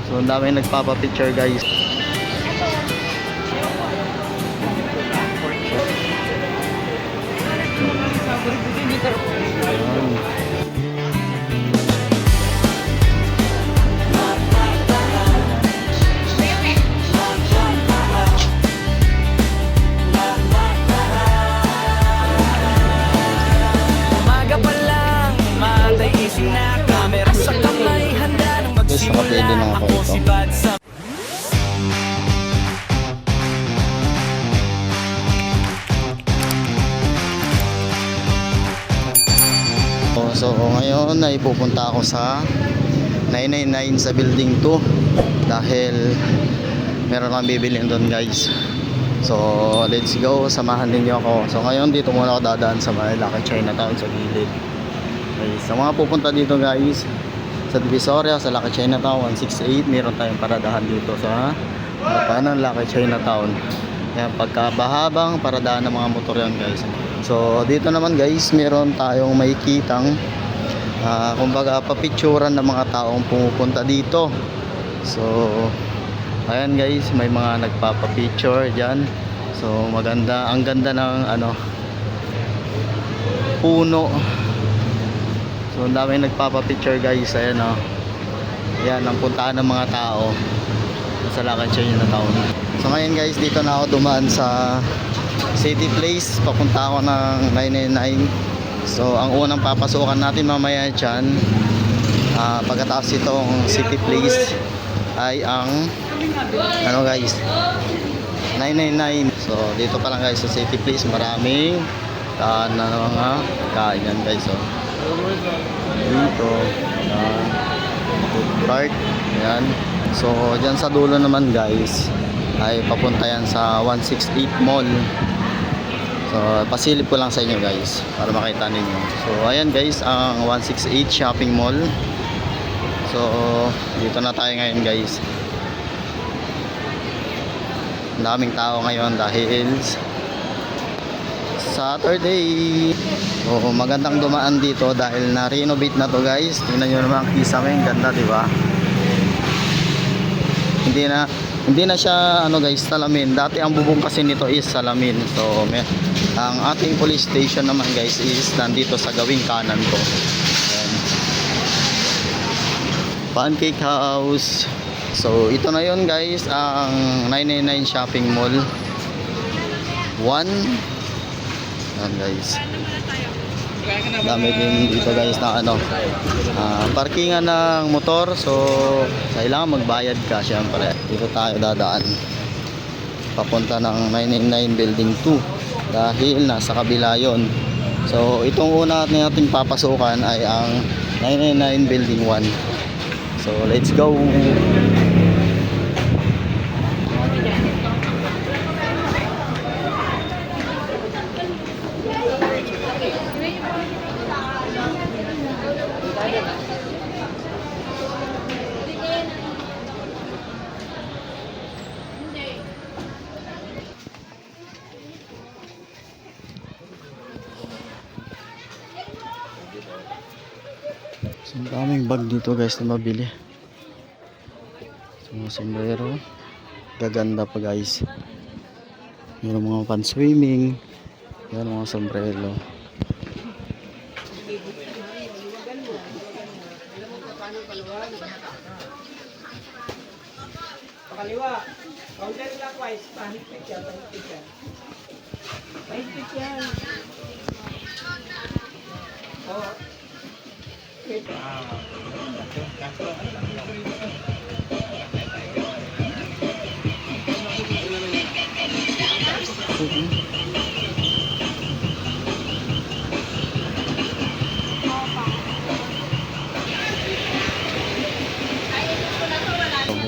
So ang daming nagpapapicture guys. Ayan. Guys, nakapili na ako ito. So ngayon ay pupunta ako sa 999 sa building 2 dahil meron kang bibilhin doon guys. So let's go, samahan ninyo ako. So ngayon dito muna ako dadaan sa Lucky Chinatown sa gilid. Okay, sa mga pupunta dito guys sa Divisoria, sa Lucky Chinatown 168, meron tayong paradahan dito sa harapan ng Lucky Chinatown. Yan, pagkabahabang paradahan ng mga motor yan guys. So dito naman guys, meron tayong makikitang kumbaga papicturan ng mga taong pumupunta dito. So ayan guys, may mga nagpapapicture dyan. So maganda, ang ganda ng puno. So ang daming nagpapapicture guys. Ayan o, ayan ang puntaan ng mga tao sa Lucky Chinatown. So ngayon guys, dito na ako dumaan sa City Place, papunta ako ng 999. So ang unang papasukan natin mamaya dyan, pagkatapos itong City Place, ay ang guys, 999. So dito pa lang guys sa City Place, maraming taan na mga kain guys. So dito food cart, yan. So dyan sa dulo naman guys ay papunta yan sa 168 Mall. So pasilip ko lang sa inyo guys para makita ninyo. So ayan guys, ang 168 Shopping Mall. So dito na tayo ngayon guys. Ang daming tao ngayon dahil Saturday. So magandang dumaan dito dahil na-renovate na to guys. Tingnan nyo naman ang kisame, ganda diba? Hindi na siya guys, salamin. Dati ang bubong kasi nito is salamin. So ang ating police station naman guys is nandito sa gawing kanan ko. Ayan. Pancake House. So ito na yon guys, ang 999 Shopping Mall 1. Ayan guys, dami din dito guys na parkingan ng motor. So kailangan magbayad ka syempre. Dito tayo dadaan papunta ng 999 building 2 dahil nasa kabila yon. So itong una nating papasukan ay ang 999 building 1. So let's go. So, ang daming bag dito guys na mabili. So, mga sombrero, gaganda pa guys. Meron mga pan swimming, meron mga sombrero. Pakaliwa, counter clockwise, pahigpit yan, pahigpit yan. Pahigpit yan. Oo. So,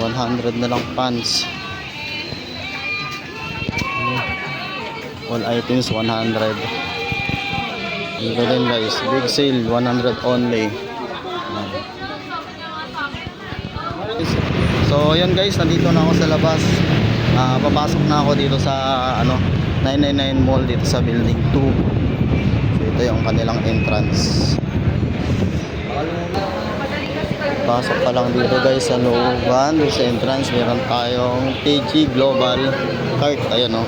100 na lang pants. All items 100. Dito din guys, big sale 100 only. So yun guys, nandito na ako sa labas. Papasok na ako dito sa 999 Mall dito sa building 2. So ito yung kanilang entrance. Pasok pa lang dito guys sa looban. Sa entrance meron tayong PG Global Cart. Ayan o.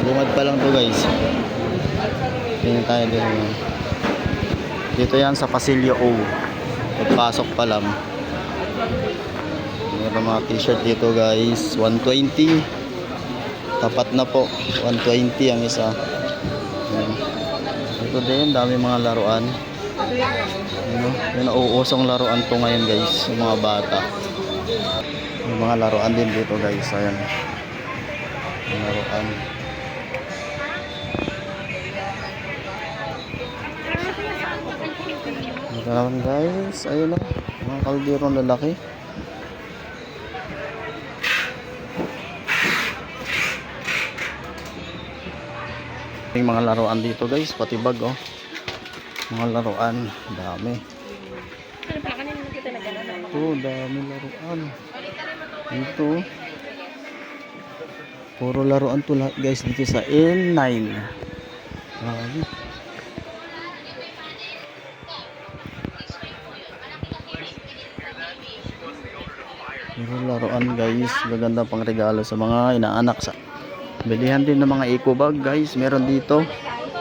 Bungad pa lang to guys. Tingnan tayo dito. Dito yan sa Pasilio O. Pagpasok pa lang. Meron mga t-shirt dito guys. 120. Tapat na po. 120 ang isa. Ayan. Dito din, dami mga laruan. Ano, yung nauusong laruan to ngayon guys, yung mga bata. Yung mga laruan din dito guys, ayan. Yung laruan. Laruan guys, ayun o, mga kalderong lalaki. Yung mga laruan dito guys, pati bag oh. Mga laruan, dami. Dami laruan. Dito. Puro laruan to lahat guys dito sa N9. Dami. Puro laruan guys, maganda pang regalo sa mga inaanak sa. Bilihan din ng mga eco bag guys, meron dito.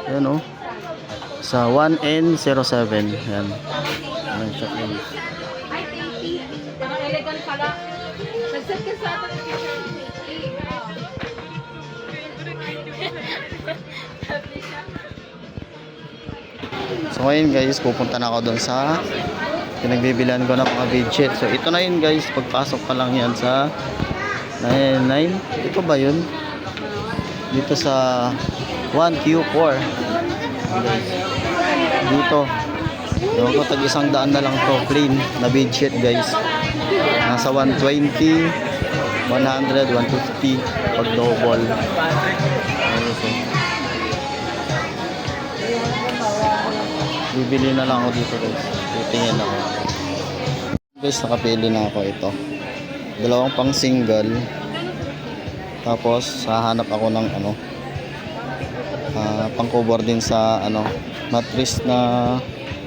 Ayan oh. Sa 1N07. Ayan. Ayan siya guys. Ay, Katie. Ang elegant pala. Nag-set ka sa atin ng picture ni So ngayon guys, pupunta na ako doon sa pinagbibilan ko ng mga bedsheet. So ito na yun guys, pagpasok pa lang yan sa 99. Ito ba yun? Dito sa 1Q4. Dito. Ewan ko, tag-100 na lang to. Plain na bedsheet guys. Nasa 120, 100, 150 pag double. Bibili na lang ako dito guys. Titingin ako. Guys, nakapili na ako ito. Dalawang pang single. Tapos hahanap ako ng ano, pang cover din sa ano, mattress na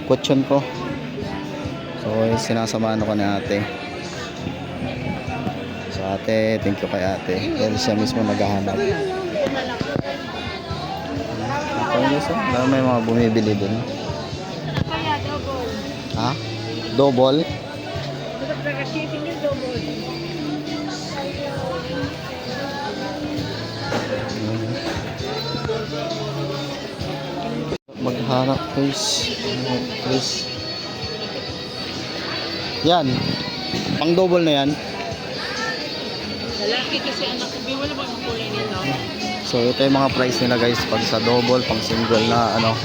kutsyon ko. So sinasamahan ako ni ate. So ate, thank you kay ate. Dahil siya mismo naghahanap. Okay guys, may mga bumibili din. Kaya double. Ha? Double? Nag-shipping yung double. Maghanap guys. Mattress. Yan. Pang double na yan. Lalaki kasi anak ko. Wala ba ang kulay nito? So ito yung mga price nila guys pag sa double, pang single na ano,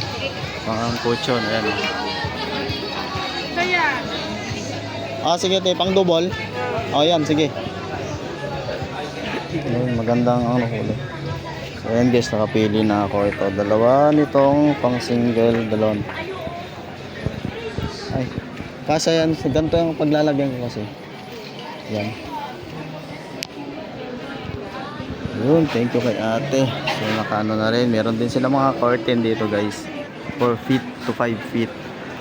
pang kutsyon. Ayan. Kaya. Sige ito, pang double. Yan, sige. Ayun, magandang ano kulay. So ayan guys, nakapili na ako ito. Dalawa nitong pang single, dalawang. Ay, kasi yan, ganito yung paglalagyan ko kasi. Yan. Yun, thank you kay ate. So nakano na rin, meron din sila mga curtain dito guys. 4 feet to 5 feet.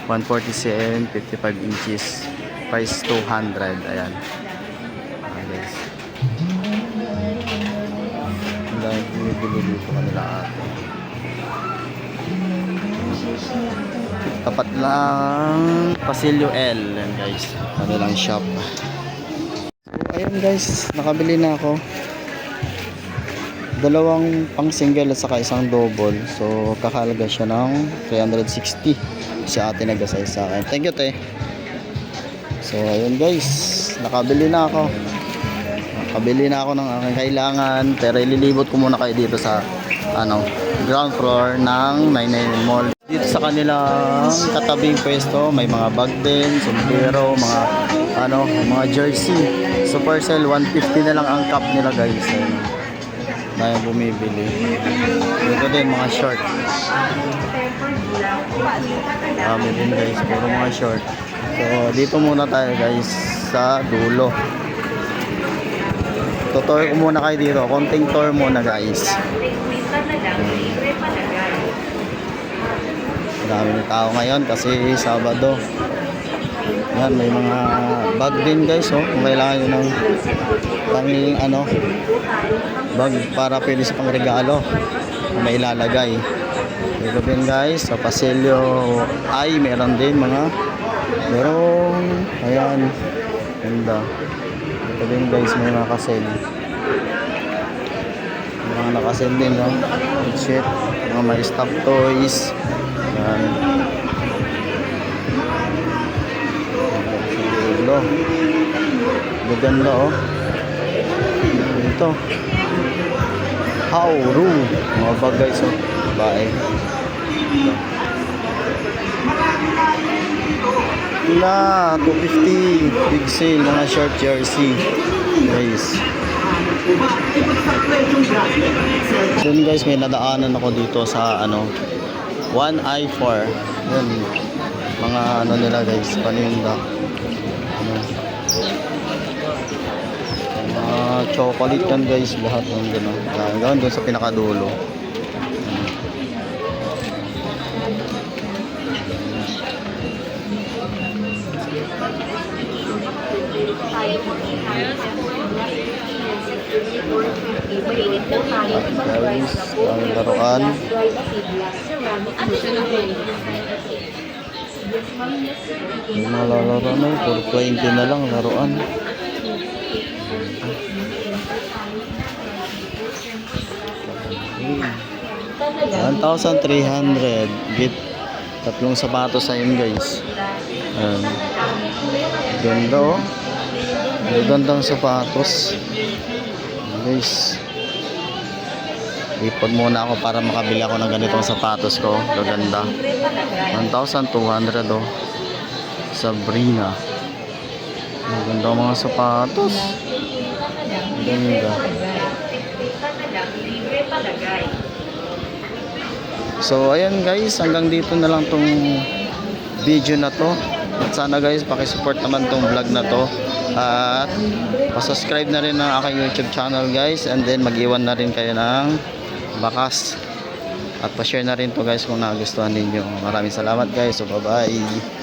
147, 55 inches. Price 200. Ayan. Guys. Ang dahil binibili dito kanila ate. Tapat lang Pasilio L. Ayan guys. Kanilang shop. So ayun guys, nakabili na ako. Dalawang pang single at saka isang double. So kakalaga siya ng 360. Si ate nag-asay sa akin. Thank you te. So ayun guys, nakabili na ako. Nakabili na ako ng aking kailangan. Pero ililibot ko muna kayo dito sa ano, ground floor ng 99 Mall. Dito sa kanilang katabing pwesto, may mga bag din, sombrero, mga ano, mga jersey. Supercell 150 na lang ang cup nila guys. Ayun. Tayo bumibili. Dito din mga short. Dami din guys, puro mga short. So dito muna tayo guys sa dulo. Tutor ko muna kayo dito. Konting tour muna guys. Dami ng tao ngayon kasi Sabado. Yan, may mga bag din guys, oh. Kung kailangan nyo ng panging ano, bag para pwede sa pangregalo. May ilalagay. Dito din guys, sa pasilyo ay meron din mga ayan, ganda. Dito din guys, may mga kasel. Mga nakasel din, no? Shit, mga may stop toys. Ayan. Siguro. Ganda, oh. Ito. Hauru. Mga bag guys, oh. Bae. Na 250 big sale, mga short jersey guys. Doon guys, may nadaanan ako dito sa ano, One I4. Yan, mga ano nila guys, paninda. Ano, mga chocolate yan guys, lahat ng gano'n. Hanggang doon sa pinakadulo. Guys, ang laruan. Yung mga laruan na, 420 na lang laruan. $1,300. Get tatlong sapatos sa yun guys. Ayan. Ganda, oh. Gandang sapatos guys. Ipon muna ako para makabili ako ng ganitong sapatos ko. Gaganda. 1,200, oh. Sabrina. Maganda mga sapatos. Ganda. So ayan guys, hanggang dito na lang tong video na to. At sana guys, pakisupport naman tong vlog na to. At pa-subscribe na rin ng aking YouTube channel guys. And then mag-iwan na rin kayo ng bakas. At pa-share na rin to guys kung nagustuhan ninyo. Maraming salamat guys. So bye bye.